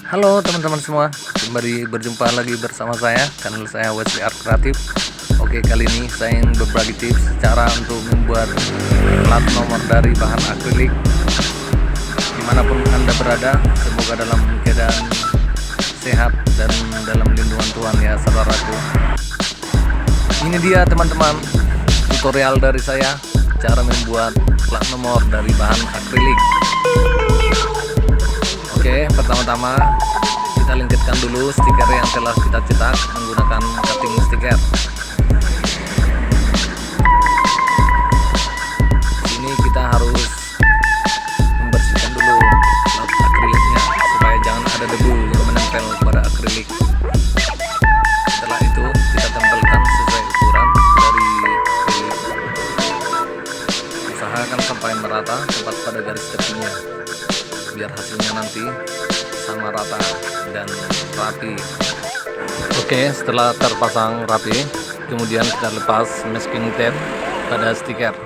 Halo teman-teman semua, kembali berjumpa lagi bersama saya, channel saya Wesley Art Kreatif. Oke, kali ini saya ingin berbagi tips cara untuk membuat plat nomor dari bahan akrilik. Dimanapun Anda berada, semoga dalam keadaan sehat dan dalam lindungan Tuhan ya saudaraku. Ini dia teman-teman, tutorial dari saya, cara membuat plat nomor dari bahan akrilik. Oke, pertama-tama kita lingkitkan dulu stiker yang telah kita cetak menggunakan cutting stiker. Ini kita harus membersihkan dulu plat akriliknya supaya jangan ada debu yang menempel pada akrilik. Setelah itu kita tempelkan sesuai ukuran dari akrilik. Usahakan sampai merata tepat pada garis tepinya, biar hasilnya nanti sama rata dan rapi. Oke, setelah terpasang rapi, kemudian kita lepas masking tape pada stiker.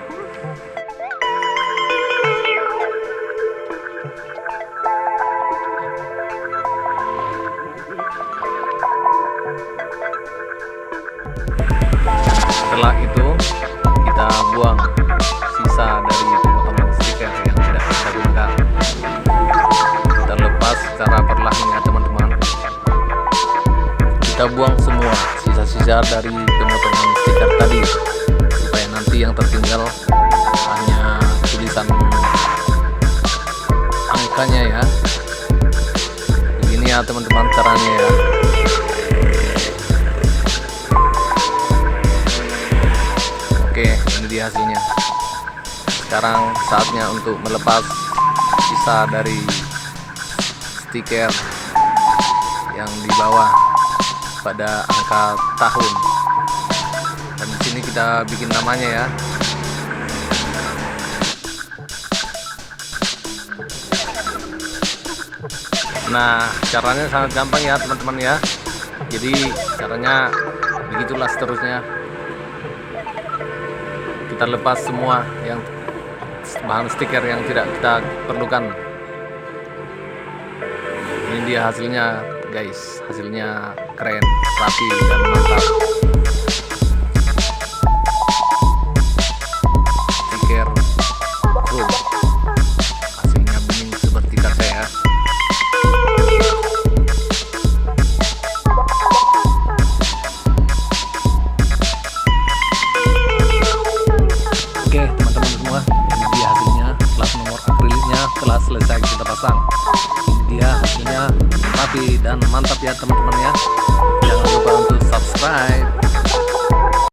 Setelah itu kita buang sisa dari potongan stiker yang tidak kita gunakan. Kita lepas secara perlahan ya teman-teman. Kita buang semua sisa-sisa dari pemotongan stiker tadi, supaya nanti yang tertinggal hanya tulisan angkanya ya. Begini ya teman-teman caranya ya. Oke, ini dia hasilnya. Sekarang saatnya untuk melepas sisa dari stiker yang di bawah pada angka tahun, dan di sini kita bikin namanya ya. Nah, caranya sangat gampang ya teman-teman ya. Jadi caranya begitulah seterusnya. Kita lepas semua yang bahan stiker yang tidak kita perlukan. Ini dia hasilnya guys, hasilnya keren, rapi dan mantap. Stiker chrome, hasilnya bening seperti kaca ya. Oke teman-teman semua, ini dia hasilnya plat nomor akriliknya telah selesai kita pasang. Ini dia hasilnya rapi dan mantap ya teman-teman ya. Jangan lupa untuk subscribe.